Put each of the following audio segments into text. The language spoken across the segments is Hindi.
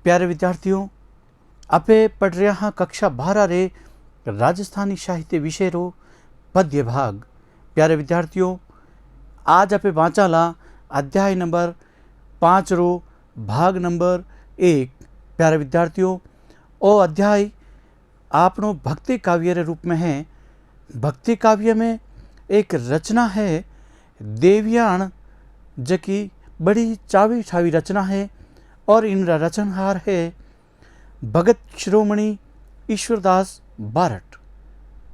प्यारे विद्यार्थियों, आपे पढ़ रहा हाँ कक्षा 12 रे राजस्थानी साहित्य विषय रो पद्य भाग। प्यारे विद्यार्थियों, आज आपे वाँचाला अध्याय नंबर 5 रो भाग नंबर 1। प्यारे विद्यार्थियों, ओ अध्याय आपनो भक्ति काव्य रे रूप में है। भक्ति काव्य में एक रचना है देवयान, जकी बड़ी चावी ठावी रचना है और इनका रचनहार है भगत शिरोमणि ईश्वरदास बारट।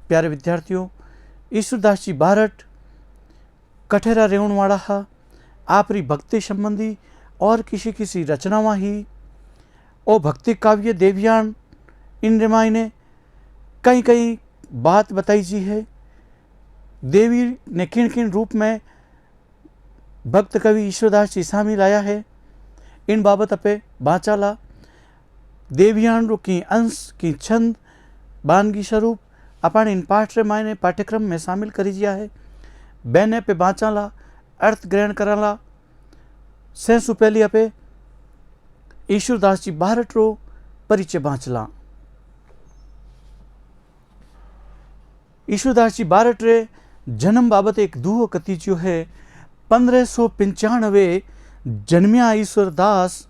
प्यारे विद्यार्थियों, ईश्वरदास जी बारट कठेरा रेवण वाला हा। आपरी भक्ति संबंधी और किसी किसी रचनावां ही ओ भक्ति काव्य देवयान इन रामायण कई कई बात बताई जी है। देवी ने किन किन रूप में भक्त कवि ईश्वरदास जी शामिल आया है, इन बाबत अपे बाचाला। देवयान रो की अंश की छंद बानगी स्वरूप अपन इन पाठ रे मायने पाठ्यक्रम में शामिल करी जिया है। बैने पे बाचाला अर्थ ग्रहण कराला। सेसु पहली अपे ईश्वरदास जी बारट रो परिचय बाँचला। ईश्वरदास जी बारट रे जन्म बाबत एक दूहो कथीच्यो है। 1595 जन्मिया ईश्वरदास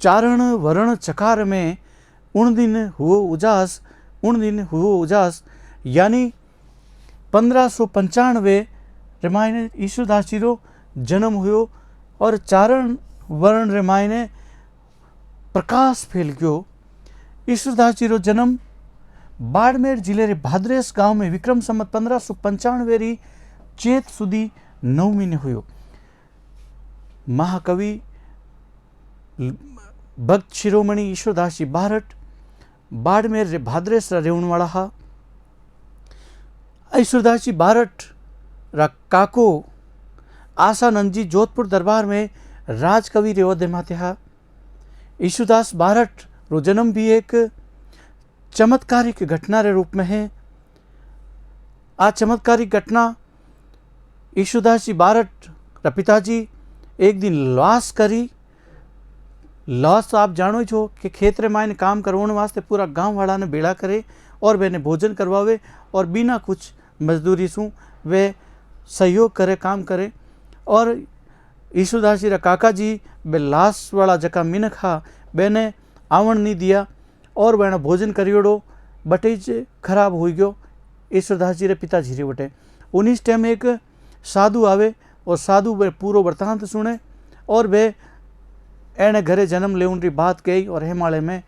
चारण वरण चकार में उन दिन हुओ उजास यानी 1595 रामायण ईश्वरदास जी रो जन्म हुयो और चारण वर्ण रामायण प्रकाश फैल गयो। ईश्वरदास जी रो जन्म बाड़मेर जिले रे भाद्रेस गांव में विक्रम संवत 1595 री चेत सुधी 9 महीने हुयो। महाकवि भक्त शिरोमणि ईश्वरदास जी बारट बाड़मेर रे भाद्रेस रा रेवण वाला हा। ईश्वरदास जी बारट रा काको आसानंद जी जोधपुर दरबार में राजकवि रे ओहदे माथे हा। ईश्वरदास बारट रो जन्म भी एक चमत्कारिक घटना रे रूप में है। आ चमत्कारिक घटना ईश्वरदास जी बारट रा पिताजी एक दिन लाश करी। लाश आप जानो छो कि खेत रे मायने काम करवाने वास्ते पूरा गांव वाला ने बेड़ा करे और वेने भोजन करवावे और बिना कुछ मजदूरी सु वे सहयोग करे, काम करे। और ईश्वरदास जी रा काका जी बे लाश वाला जका मिनख हा बेने आवण नहीं दिया और वेने भोजन करियोड़ो बटेज खराब हो गयो ईश्वरदास जी रे पिताजी रे बटे। उन्नीस टाइम एक साधु आवे और साधु वे पूरो वृतांत सुने और वे एने घरे जन्म लेवन री बात कही और हिमालय में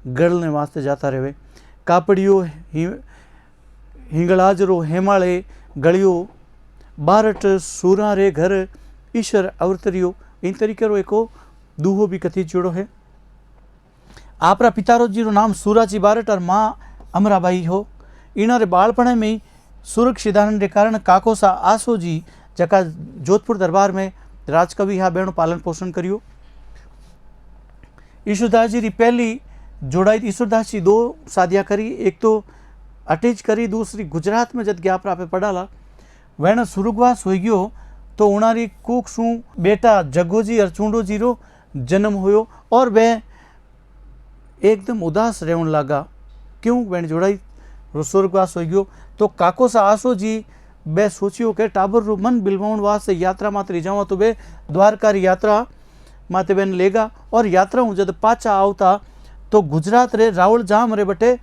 गड़ने वास्ते जाता रहे। कापड़ियो हिंगलाज रो हिमालय गलियो बारट सूरा रे घर ईश्वर अवतरियो। इन तरीके रो एको दूहो भी कथी जोड़ो है। आपरा पितारो जी रो नाम सूराजी बारट और माँ अमराबाई हो। इनारे बालपणे में ही सुरक्षिदान रे कारण काको सा आसो जी जका जोधपुर दरबार में राजकवि हा बेणो पालन पोषण करियो। ईश्वरदास जी री पहली जोड़ाई ईश्वरदास जी 2 शादियाँ करी। एक तो अटेज करी, दूसरी गुजरात में जब ग्यापरा पे पढ़ाला वैन सुरगवास हो गयो तो उनारी कुक सु बेटा जग्गोजी और चूंडो जी रो जन्म हुयो और वे एकदम उदास रहन लगा। क्यों? वैन जोड़ाई स्वर्गवास हो गयो तो काको सा आसो जी बे सोचियो के टाबर रो मन बिलवाउन वास्ते यात्रा मात्र जावा तो बे द्वारका री यात्रा माते बेन लेगा। और यात्रा हूँ जब पाचा आवता तो गुजरात रे रावल जाम रे बटे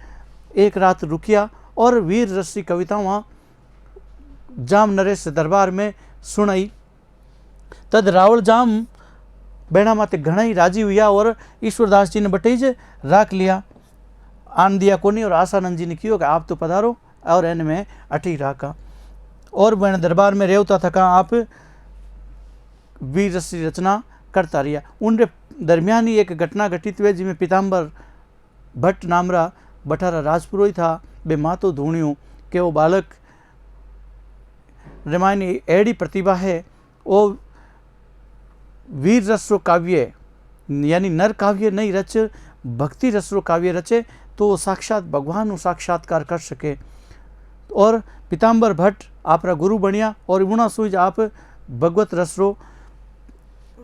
एक रात रुकिया और वीर रसी कविता वहाँ जाम नरेश दरबार में सुनाई। तद रावल जाम बेड़ा माते घना ही राजी हुआ और ईश्वरदास जी ने बटेज राख लिया, आन दिया कोनी। और आसानंद जी ने कियो कि आप तो पधारो और एन में अठी राखा और वह दरबार में रेवता थका आप वीर रसी रचना करता रहा। उन दरमियान ही एक घटना घटित हुई जिसमें पीताम्बर भट्ट नामरा बठारा राजपुरोहित था बे मातो धूणियों के वो बालक रामायण एड़ी प्रतिभा है वो वीर रसरो काव्य यानी नर काव्य नहीं रच भक्ति रसरो काव्य रचे तो वो साक्षात भगवान को साक्षात्कार कर सके। और पीताम्बर भट्ट आपरा गुरु बनिया और उना सुज आप भगवत रसरो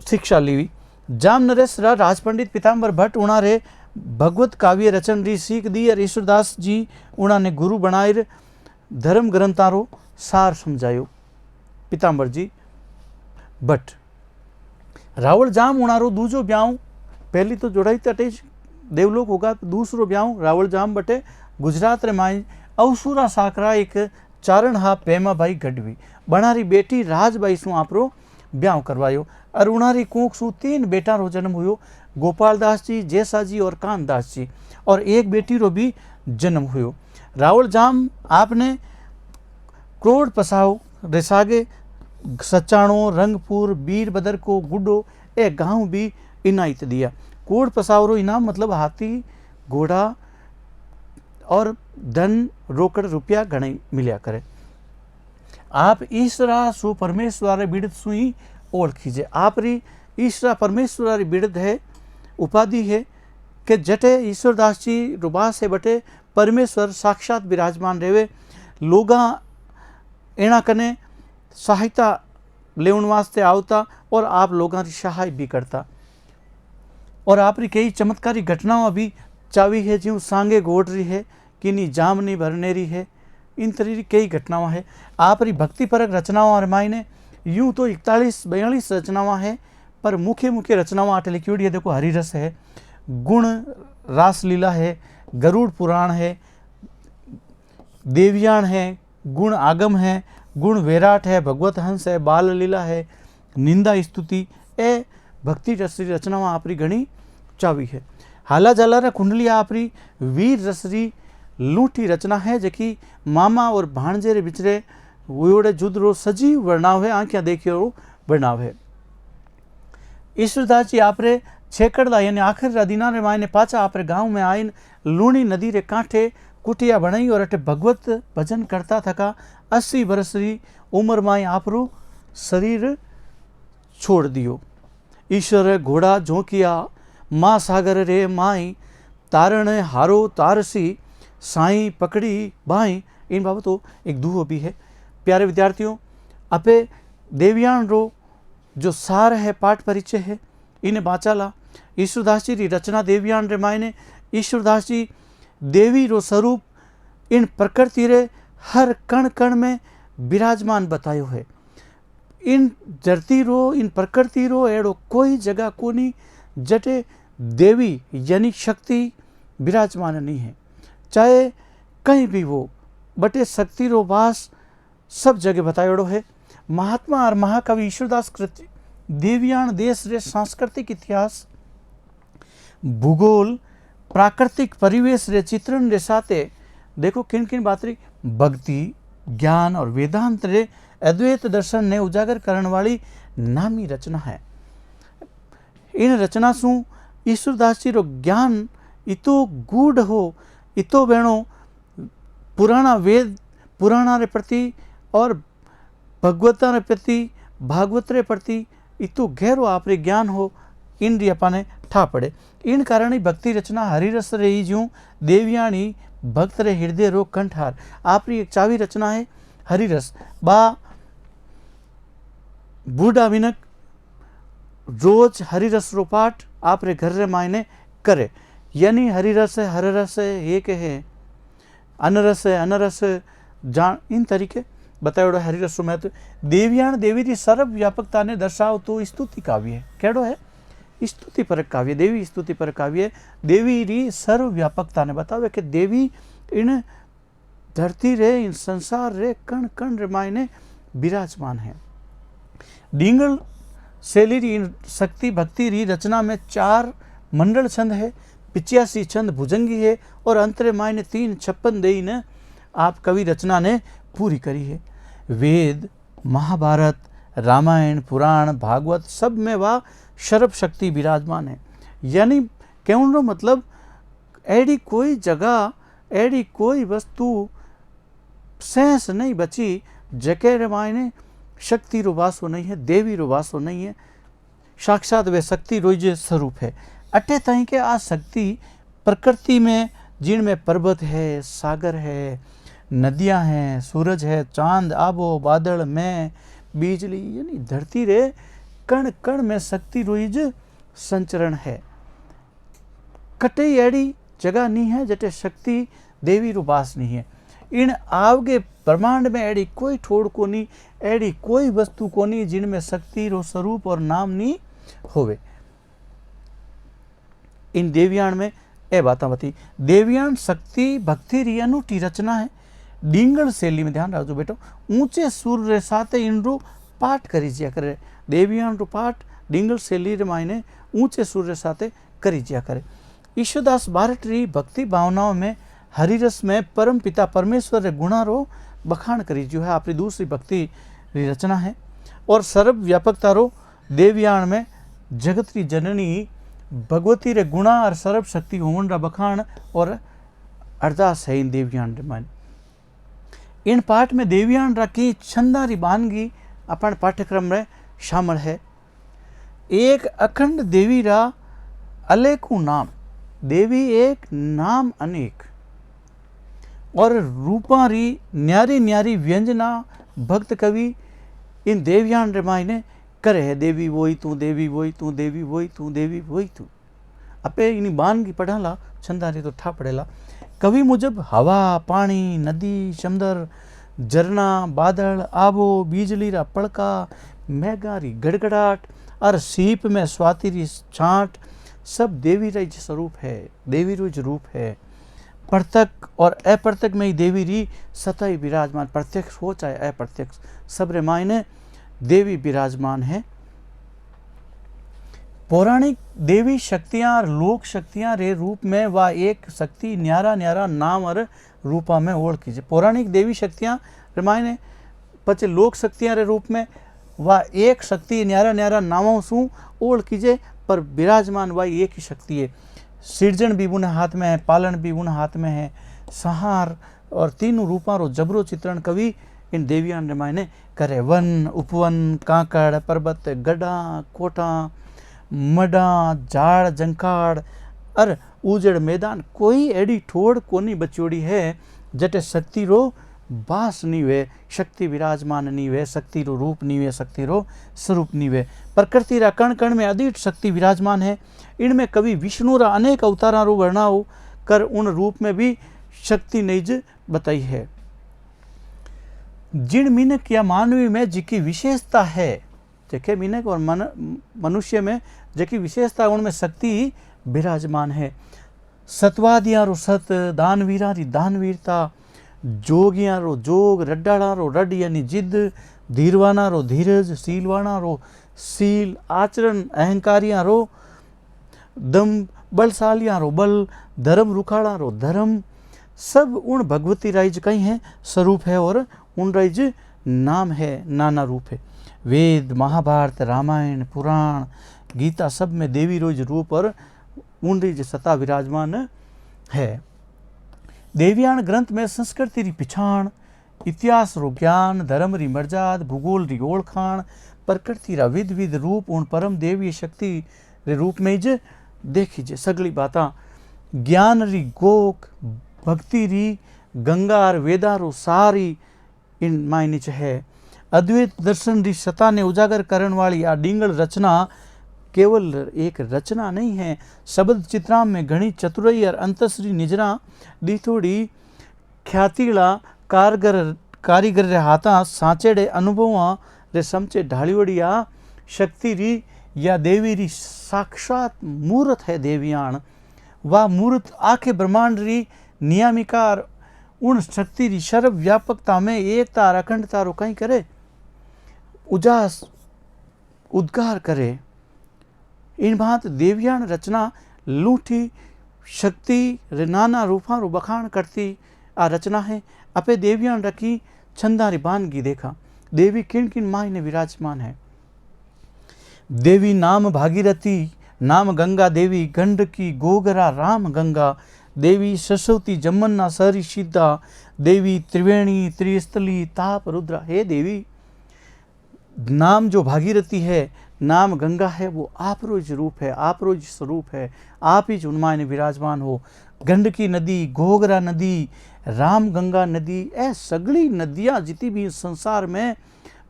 शिक्षा ली। जाम नरेश रा राजपंडित पीताम्बर भट्ट उणारे भगवत काव्य रचन री सीख दी और ईश्वरदास जी उणा ने गुरु बनाए धर्म ग्रंथारो सार समझायो। पीताम्बर जी भट्ट रावल जाम उणारो दूजो ब्याह पहली तो जोड़ाई तटे देवलोक होगा, दूसरो ब्याह रावल जाम बटे गुजरात रे माई अवसुरा साकरा एक चारण हा पेमा भाई गढ़वी बनारी बेटी राजबाई सु आपरो ब्याह करवायो और उणारी कोख सु 3 बेटा रो जन्म हुयो, गोपाल दास जी, जैसा जी और कानदास जी, और एक बेटी रो भी जन्म हुयो। रावल जाम आपने क्रोड़ पसाओ रेसागे सचाणो रंगपुर बीरबदर को गुड्डो ए गांव भी इनायत दिया। कोड़ पसावरो इनाम मतलब हाथी घोड़ा और धन रोकड़ रुपया घणे मिलिया करे। आप ईश्वरा सु परमेश्वर बिड़द सुई ओढ़ खींचे। आप री ईश्वरा परमेश्वर बिड़द है उपाधि है कि जटे ईश्वरदास जी रुबास है बटे परमेश्वर साक्षात विराजमान रेवे, लोगा एना कने सहायता लेवन वास्ते आवता और आप लोगों की सहाय भी करता। और आप री कई चमत्कारी घटनाओं भी चावी है, जो सांगे गोड़ रही है किनी जामनी भरनेरी है, इन तरह की कई घटनाएं है। आप री भक्ति परक रचनाओं और मायने यूँ तो 41-42 रचनावां है, पर मुख्य मुख्य रचनावां आटे लिखी है। देखो हरिरस है, गुण रासलीला है, गरुड़ पुराण है, देवयान है, गुण आगम है, गुण वैराट है, भगवत हंस है, बाल लीला है, निंदा स्तुति ए भक्ति रसरी रचनावां आपरी घणी चावी है। हाला जाला कुंडली आपरी वीर रसरी लूठी रचना है, जकी मामा और भाणजे रे बिचरे वोड़े जुदरो सजीव वर्णाव है, आंखियां देखियो वर्णाव है। ईश्वरदास जी आपरे छेकड़ला यानी आखिर रदीना रे मायने पाचा आपरे गांव में आइन लूणी नदी रे कांठे कुटिया बनाई और अटे भगवत भजन करता थका। 80 बरस री उम्र माई आपरो शरीर छोड़ दियो। ईश्वर घोड़ा झोंकिया माँ सागर रे माई तारण हारो तारसी साई पकड़ी बाई, इन बाबत तो एक दूहो भी है। प्यारे विद्यार्थियों, अपे देवयान रो जो सार है पाठ परिचय है इन्हें बाचाला। ईश्वरदास जी री रचना देवयान रे मायने ईश्वरदास जी देवी रो स्वरूप इन प्रकृति रे हर कण कण में विराजमान बतायो है। इन धरती रो इन प्रकृति रो एड़ो कोई जगह कोनी जटे देवी यानी शक्ति विराजमान नहीं है, चाहे कहीं भी वो बटे शक्ति रो वास सब जगह बतायोड़ो है। महात्मा और महाकवि ईश्वरदास कृति देवयान देश रे सांस्कृतिक इतिहास भूगोल प्राकृतिक परिवेश रे चित्रण रे साथे देखो किन किन बात री भक्ति ज्ञान और वेदांत रे अद्वैत दर्शन ने उजागर करने वाली नामी रचना है। इन रचना सु ईश्वरदास जी रो ज्ञान इतो गूढ़ हो, इतो वेणो पुराना वेद पुराणा रे प्रति और भगवता रे प्रति भागवत रे प्रति इतो गहरो आपरे ज्ञान हो, इन री अपाने ठा पड़े। इन कारण भक्ति रचना हरिरस रही ज्यों देवयानी भक्त रे हृदय रो कंठार आपरी एक चावी रचना है हरिरस। बा बूढ़ा विनक रोज हरिरस रो पाठ आपरे घर रे मायने करे, यानी हरिरस है हररस है एक है, अनरस है अनरस जान, इन तरीके बताओ हरिरस रो महत्व। देवयान देवी की सर्वव्यापकता ने दर्शाओ तो स्तुति काव्य है। केड़ो है? स्तुति परक काव्य, देवी स्तुति परक काव्य। देवी री सर्वव्यापकता ने बतावे कि देवी इन धरती रे इन संसार रे कण कण रे मायने विराजमान है। डिंगल शैली री शक्ति भक्ति री रचना में 4 मंडल छंद है, 85 छंद भुजंगी है और अंतरे मायने 356 देई ने आप कवि रचना ने पूरी करी है। वेद महाभारत रामायण पुराण भागवत सब में वह सर्व शक्ति विराजमान है। यानी कहने मतलब ऐडी कोई जगह ऐडी कोई वस्तु सेंस नहीं बची जके रे मायने शक्ति रो वासो नहीं है, देवी रो वासो नहीं है, साक्षात वे शक्ति रोज स्वरूप है। अटे ताई के आ शक्ति प्रकृति में जिन में पर्वत है, सागर है, नदियां हैं, सूरज है, चांद आबो बादल में बिजली, यानी धरती रे कण कण में शक्ति रोज संचरण है। कटे एड़ी जगह नहीं है जटे शक्ति देवी रो वास नहीं है। इन आवगे ब्रह्मांड में एड़ी कोई ठोड़ कोनी, एड़ी कोई वस्तु कोनी जिनमें शक्ति रो स्वरूप और नाम नहीं होवे। इन देवयान में ए बात बती। देवयान शक्ति भक्ति री अनूठी रचना है। डींगल शैली में ध्यान रखो बेटो, ऊंचे सुर रे साथे इनरो पाठ करी जिया करे। देवयान रो पाठ डींगल शैली रे मायने ऊंचे सुर रे साथे करी जिया करे। ईश्वरदास बारट री भक्ति भावनाओं में हरिरस में परम पिता परमेश्वर रे गुणा रो बखान करी जो है आपरी दूसरी भक्ति री रचना है। और सर्व व्यापकता रो देवयान में जगत री जननी भगवती रे गुणा और सर्व शक्ति होवन रा बखान और अरदास है इन देवयान रे मन। इन पाठ में देवयान रा की छंदा री बानगी अपन पाठ्यक्रम में शामिल है। एक अखंड देवी रा अलेखू नाम, देवी एक नाम अनेक, और रूपा री न्यारी न्यारी व्यंजना भक्त कवि इन देवयान रे मायने करे है। देवी वही तू, देवी वही तू, देवी वही तू, देवी वही तू। अपे इन बान की पढ़ाला छंदारी तो ठा पड़ेला। कवि मुजब हवा, पानी, नदी, समुद्र, झरना, बादल, आबो, बिजली रा पड़का, मेघा री गड़गड़ाट और सीप में स्वाति री छाट सब देवी रा स्वरूप है, देवी रो रूप है। प्रत्यक्ष और अप्रत्यक्ष में ही देवी री सतही विराजमान, प्रत्यक्ष हो चाहे अप्रत्यक्ष सब रे मायने देवी विराजमान है। पौराणिक देवी शक्तियां और लोक शक्तियां रे रूप में वह एक शक्ति न्यारा न्यारा नाम और रूपा में ओढ़ कीजिए। पौराणिक देवी शक्तियां रे मायने पचे लोक शक्तियां रे रूप में वह एक शक्ति न्यारा न्यारा नामों सु ओढ़ कीजिए, पर विराजमान वह एक ही शक्ति है। सृजन भी उन हाथ में है, पालन भी उन हाथ में है, संहार और तीनों रूपा रो जबरो चित्रण कवि इन देवियान रे मायने करे। वन, उपवन, कांकड़, पर्वत, गड्ढा, कोटा, मडा, झाड़, जंखाड़ और उजड़ मैदान, कोई एडी ठोड़ कोनी बचोड़ी है जटे शक्ति रो बास नहीं वे, शक्ति विराजमान नहीं वे, शक्ति रो रूप नहीं वे, शक्ति रो स्वरूप नहीं वे। प्रकृति रा कण कण में अदीट शक्ति विराजमान है। इनमें कवि विष्णु रा अनेक अवतारा रो वर्णाओ कर उन रूप में भी शक्ति निज बताई है। जिन मिनक या मानवी में जिकी विशेषता है, जेके मिनक और मनुष्य में जेकी विशेषता उनमें शक्ति विराजमान है। सतवादियां रो सत, दानवीरा री दानवीरता, जोगियां रो जोग, रड्डाड़ा रो रड यानी जिद, धीरवाना रो धीरज, सीलवाना रो सील, आचरण अहंकारियां रो दम, बलशालियां रो बल, धर्म रुखाड़ा रो धर्म, सब उन भगवती राइज कहीं है स्वरूप है और उन राइज नाम है, नाना रूप है। वेद, महाभारत, रामायण, पुराण, गीता सब में देवी रोज रूप और उन रिज सत्ता विराजमान है। देवयान ग्रंथ में संस्कृति री पिछाण, इतिहास रो ज्ञान, धर्म री मर्याद, भूगोल री ओळखाण, प्रकृति रा विध विध रूप उन परम देवी शक्ति रे रूप में ज देखीजे। सगली बातां ज्ञान री गोक, भक्ति री गंगा और वेदा रो सारी इन मायने च है। अद्वैत दर्शन री सत्ता ने उजागर करने वाली आ डींगल रचना केवल एक रचना नहीं है, शब्द चित्राम में घनी चतुराई और अंतश्री निजरा दी थोड़ी ख्यातिला कारीगर रे हाथा सांचेड़े अनुभवा रे समचे ढालीवड़िया शक्ति री या देवी री साक्षात मूर्त है देवयान। वह मूर्त आखे ब्रह्मांड री नियामिका और उन शक्ति री सर्व व्यापकता में एकता और अखंडता रो कहीं करे उजास उद्गार करे। इन बात देवयान रचना लूठी शक्ति रे नाना रूपा रो बखान करती आ रचना है। अपे देवयान रखी छंदा री बानगी देखा। देवी किन किन मायने विराजमान है। देवी नाम भागीरथी, नाम गंगा देवी, गंडकी, गोगरा, राम गंगा देवी, सरस्वती, जमुना, सहरी, सीता देवी, त्रिवेणी, त्रिस्थली, ताप, रुद्रा। हे देवी, नाम जो भागीरथी है, नाम गंगा है, वो आप रोज रूप है, आप रोज स्वरूप है, आप ही उन्मायने विराजमान हो। गंडकी नदी, गोगरा नदी, राम गंगा नदी, ए सगली नदियाँ जितनी भी संसार में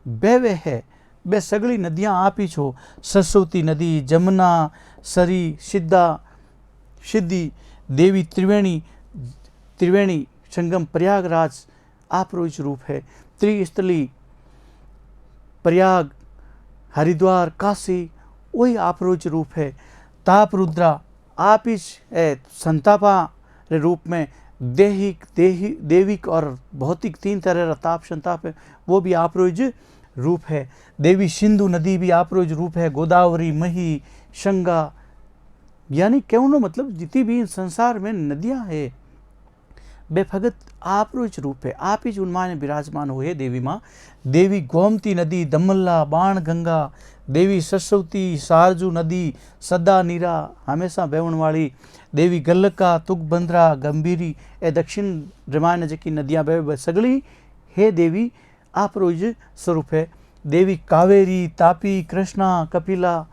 बहवे है, बे सगली नदियाँ आप ही छो। सरस्वती नदी, जमुना, सरी, सिद्धि, देवी त्रिवेणी संगम, प्रयागराज आप रोज रूप है। त्रिस्थली, प्रयाग, हरिद्वार, काशी वही आप रोज रूप है। ताप रुद्रा आप ही है, संतापा रे रूप में देविक और भौतिक तीन तरह का ताप संताप है, वो भी आप रोज रूप है। देवी सिंधु नदी भी आप रोज रूप है। गोदावरी, मही, गंगा, यानी कहने मतलब जितनी भी संसार में नदियां है बेफगत आप रोज रूप है। आप ही उनमां ने विराजमान हो है देवी माँ। देवी गोमती नदी, दमल्ला, बाण गंगा, देवी सरस्वती, सारजू नदी, सदा नीरा हमेशा बेवण वाली, देवी गल्लका, तुगबंद्रा, गंभीरी ए दक्षिण रामायण जी नदियाँ बह सगली हे देवी आप रोज स्वरूप है। देवी कावेरी, तापी, कृष्णा, कपिला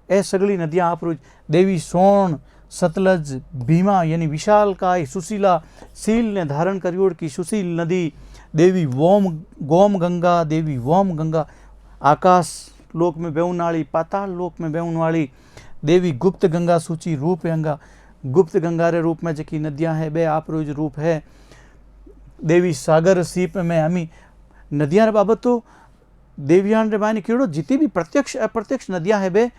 ए सगली नदियाँ आप रोज। देवी सोन, सतलज, भीमा यानी विशालकाय, सुशीला, सील ने धारण करियोड़ की सुशील नदी। देवी गोम गंगा, देवी वोम गंगा आकाश लोक में बेहून वाली, पाताल लोक में बेहून वाली। देवी गुप्त गंगा, सूची रूप गंगा, गुप्त गंगा रे रूप में जकी नदियाँ है बे आप रोज रूप है। देवी सागर सीप में हमी नदियाँ रे बाबत तो देवियान रे मायने केड़ो जितनी भी प्रत्यक्ष अप्रत्यक्ष नदियाँ है बे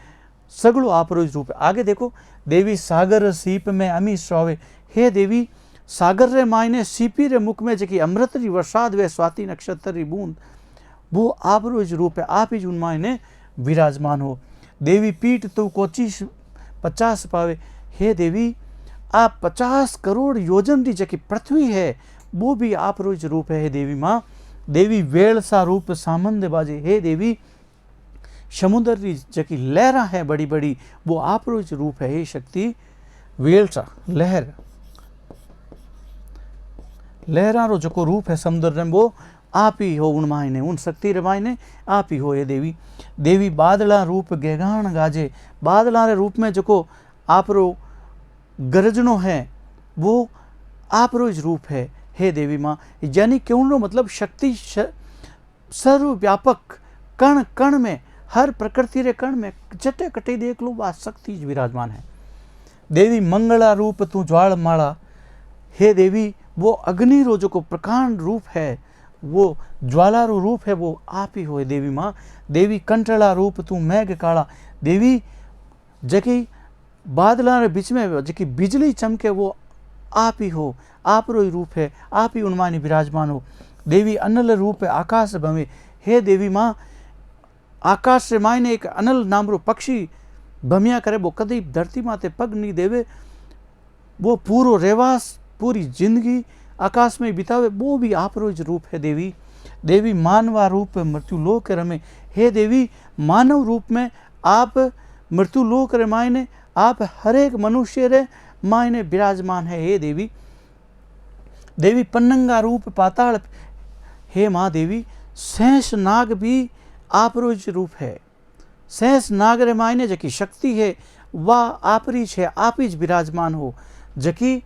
सगलो आप रोज रूप है। आगे देखो, देवी सागर सीप में अमी स्वावे, हे देवी सागर रे मायने सीपी रे मुख में जकी अमृत री वर्षाद वे स्वाति नक्षत्र री बूंद वो आप रोज रूप है। आप ही उन मायने विराजमान हो। देवी पीठ तो कोची 50 पावे, हे देवी आप 50 करोड़ योजन री जकी पृथ्वी है वो भी आप रोज रूप है। हे देवी माँ। देवी वेल सा रूप सामंद बाजे, हे देवी समुद्र री जकी लहरा है बड़ी बड़ी वो आप रोज रूप है। हे शक्ति वेल सा लहरा रो जको रूप है समुद्र में वो आप ही हो। उन मायने उन शक्ति रे मायने आप ही हो। ये देवी देवी बादला रूप गेगान गाजे, बादला रे रूप में जको आप रो गरजनो है वो आप रोज रूप है। हे देवी माँ, यानी क्यों रो मतलब शक्ति सर्वव्यापक कण कण में हर प्रकृति रे कण में जटे कटे देख लो वह शक्ति विराजमान है। देवी मंगला रूप तू ज्वाल माला, हे देवी वो अग्नि रो जो को प्रकांड रूप है वो ज्वाला रो रूप है वो आप ही हो। देवी माँ। देवी कंटला रूप तू मेघ काला, देवी जकी बादलों के बीच में जकी बिजली चमके वो आप ही हो। आप रो रूप है, आप ही उनमानी विराजमान हो। देवी अनल रूप है आकाश भवे, हे देवी माँ आकाश से मायने एक अनल नाम रो पक्षी भमिया करे वो कदी धरती माते पग नहीं देवे, वो पूरो रेवास पूरी जिंदगी आकाश में बितावे वो भी आप रोज रूप है। देवी देवी मानवा रूप मृत्यु लोक रमे, हे देवी मानव रूप में आप मृत्यु लोक रे मायने आप हर एक मनुष्य रे मायने विराजमान है। हे देवी देवी पन्नंगा रूप पाताल, हे माँ देवी शेष नाग भी आप रोज रूप है। शेष नाग रे मायने जकी शक्ति है वह आप रीच है, आप ही विराजमान हो जकी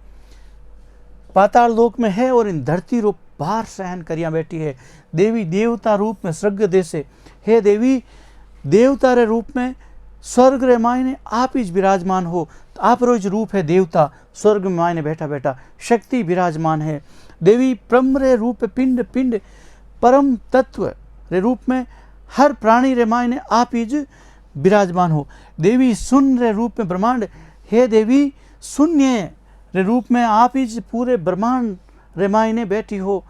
पाताल लोक में है और इन धरती रूप भार सहन करिया बैठी है। देवी देवता रूप में स्वर्ग देसे, हे देवी देवता रे रूप में स्वर्ग रे मायने आप ही विराजमान हो। आप रोज रूप है देवता स्वर्ग में मायने बैठा बैठा शक्ति विराजमान है। देवी ब्रह्म रे रूप पिंड पिंड परम तत्व रे रूप में हर प्राणी रे मायने आप ही विराजमान हो। देवी शून्य रे रूप में ब्रह्मांड, हे देवी शून्य रे रूप में आप ही पूरे ब्रह्मांड रे मायने बैठी हो,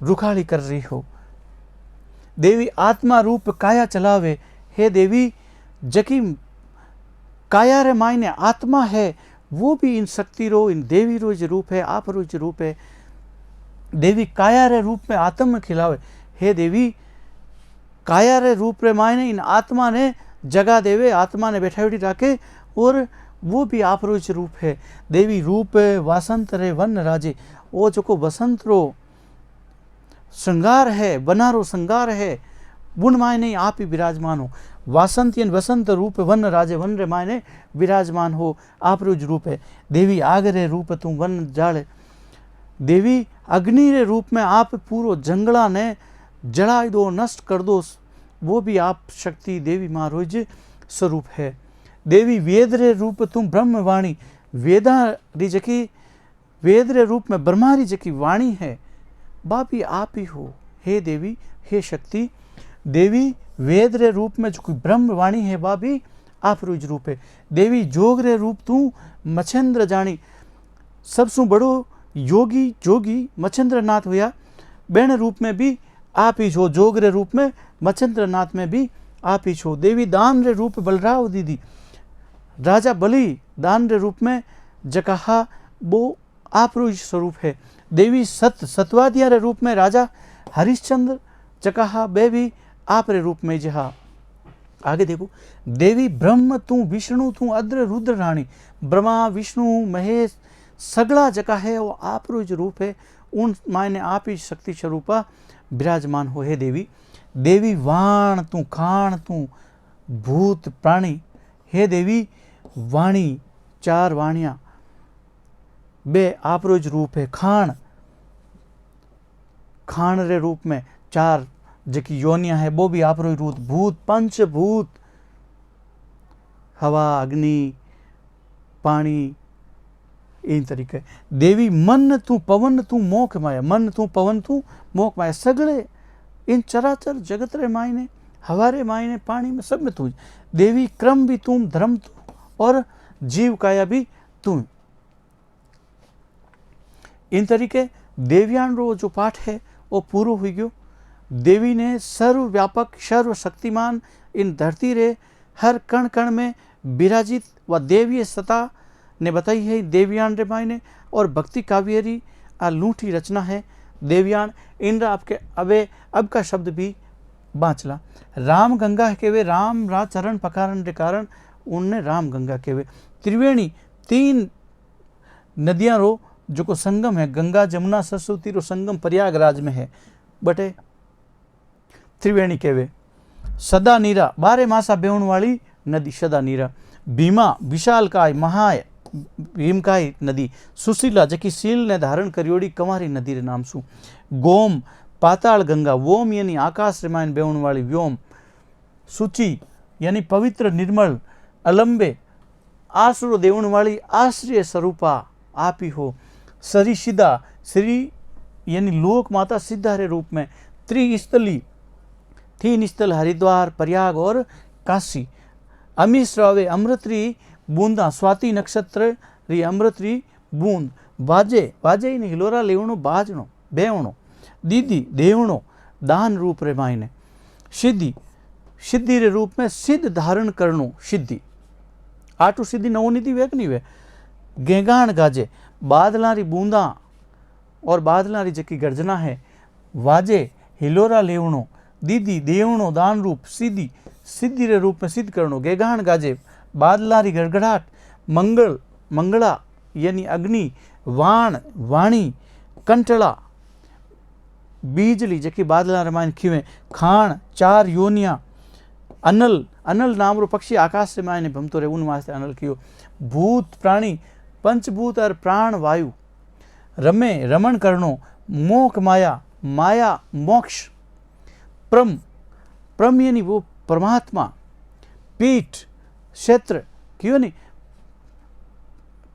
रुखाली कर रही हो। देवी आत्मा रूप काया चलावे, हे देवी जकी काया रे मायने आत्मा है वो भी इन शक्ति रो इन देवी रोज रूप है, आप रोज रूप है। देवी काया रे रूप में आत्मा खिलावे, हे देवी काया रे रूप रे मायने इन आत्मा ने जगा देवे, आत्मा ने बैठा बैठी रखे और वो भी आप रोज रूप है। देवी रूप वासंत रे वन राजे, वो जो को वसंत रो श्रृंगार है, वना रो श्रृंगार है, बुन मायने आप ही विराजमान हो। वासंत यानी वसंत रूप वन राजे, वन रे मायने विराजमान हो, आप रोज रूप है। देवी आग रे रूप तू वन जाले, देवी अग्नि रे रूप में आप पूरो जंगला ने जला दो, नष्ट कर दो, वो भी आप शक्ति देवी माँ रोज स्वरूप है। देवी वेद रे रूप तुम ब्रह्मवाणी, वेदा री जकी वेद रे रूप में ब्रह्मा री जकी वाणी है, बा भी आप ही हो। हे देवी, हे शक्ति, देवी वेद रे रूप में जो कोई ब्रह्म वाणी है बा भी आप रोज रूप है। देवी जोग रे रूप तू मच्छेंद्र जानी, सबसु बड़ो योगी जोगी मच्छेंद्र नाथ हुआ, बेण रूप में भी आप ही छो। जोग रे रूप में मच्छेंद्र नाथ में भी आप ही छो। देवी दान रे रूप बलराव दीदी, राजा बलि दान रे रूप में जकहा वो आप रोज स्वरूप है। देवी सतवादिया रे रूप में राजा हरिश्चंद्र जकहा बे भी आप रे रूप में जहा। आगे देखो, देवी ब्रह्म तू विष्णु तू अद्र रुद्र रानी, ब्रह्मा विष्णु महेश सगला जगह है वो आप रोज रूप है। उन मायने आप ही शक्ति स्वरूपा विराजमान हो। हे देवी, देवी वाण तू खाण तू भूत प्राणी, हे देवी वाणी चार वाणिया बे आप रोज रूप है। खाण खाण रे रूप में चार जकी योनिया है वो भी आप रोज रूप। भूत पंचभूत, हवा अग्नि पानी, इन तरीके। देवी मन तू पवन तू मोख माया, मन तू पवन तू मोख माया, सगले इन चराचर जगत रे मायने, हवारे मायने, पानी में सब में तू। देवी क्रम भी तुम, धर्म तू और जीव काया भी तू। इन तरीके देवयान रो जो पाठ है वो पूरा हो गयो। देवी ने सर्वव्यापक सर्वशक्तिमान इन धरती रे हर कण कण में विराजित व देवीय सत्ता ने बताई है देवयान रे मायने। और भक्ति काव्यरी आ लूठी रचना है देवयान। इन आपके अब का शब्द भी बाँचला। राम गंगा केवे, राम रा चरण पकारण के कारण उनने राम गंगा केवे। त्रिवेणी तीन नदियां रो जो को संगम है, गंगा जमुना सरस्वती रो संगम प्रयागराज में है, बटे त्रिवेणी केवे। सदा नीरा बारे मासा बेवण वाली नदी सदा नीरा। भीमा विशालकाय महाय भीमकाय नदी। सुशीला जकी सील ने धारण करियोड़ी कंवारी नदी रे नाम सु। गोम पाताल गंगा, वोम यानी आकाश रे मायन बेवण वाली व्योम। सुचि यानी पवित्र निर्मल। अलंबे आसुरो देवण वाली आश्रय स्वरूपा आप ही हो। सरिसिदा श्री यानी लोक माता सिद्धा रे रूप में। त्रिस्थली तीन स्थल हरिद्वार प्रयाग और काशी। अमिश्रावे अमृतरी बूंदा, स्वाति नक्षत्र री अमृतरी बूंद। बाजे बाजे इन हिलोरा लेवणो बाजणो बेवणो। दीदी देवणो दान रूप रे मायने। सिद्धि सिद्धि रे रूप में सिद्ध धारण करनो सिद्धि। आटू सिद्धि नवनिधि वे नहीं वे। गेगाण गाजे बादला री बूंदा और बादला री जकी गर्जना है। वाजे हिलोरा लेवणो। दीदी देवणो दान रूप। सिद्धि सिद्धि रे रूप में सिद्ध करनो। गेगाण गाजे बादला री गड़गड़ाट। मंगल मंगला यानी अग्नि। वाण वाणी। कंटला बीजली जकी बादला रमायन खिवे। खाण चार योनिया। अनल अनल नाम रो पक्षी आकाश से मायने भमतो रे, उन वास्ते अनल कियो। भूत प्राणी पंचभूत और प्राण वायु। रमे रमण करनो। मोख माया माया मोक्ष। प्रम प्रम यानी वो परमात्मा। पीठ क्षेत्र क्यों नहीं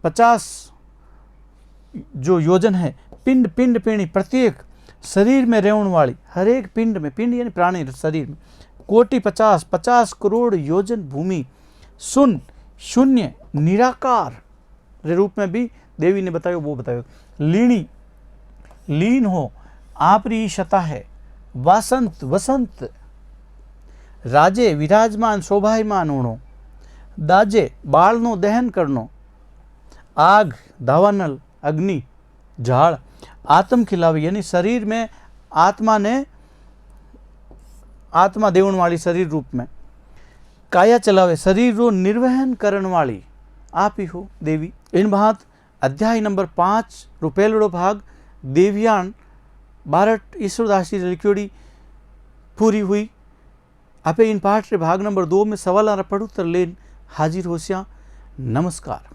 50 जो योजन है। पिंड पिंड पेणी प्रत्येक शरीर में रेवण वाली, हर एक पिंड में, पिंड यानी प्राणी शरीर में। कोटि 50 करोड़ योजन भूमि। सुन शून्य निराकार रे रूप में भी देवी ने बतायो वो बतायो। लीणी लीन हो आपरी शता है। वासंत वसंत। राजे विराजमान शोभायमान होनो। दाजे बाळनो दहन करनो। आग दावानल अग्नि झाड़। आत्म खिलावे यानी शरीर में आत्मा ने आत्मा देवण वाली शरीर रूप में। काया चलावे शरीर रो निर्वहन करण वाली आप ही हो देवी। इन बात अध्याय नंबर 5 रो पहलो भाग देवयान बारट ईश्वरदास जी लिखियोड़ी पूरी हुई। आपे इन पाठ रे भाग नंबर 2 में सवाल पढ़ू तर लेन हाजिर होशिया। नमस्कार।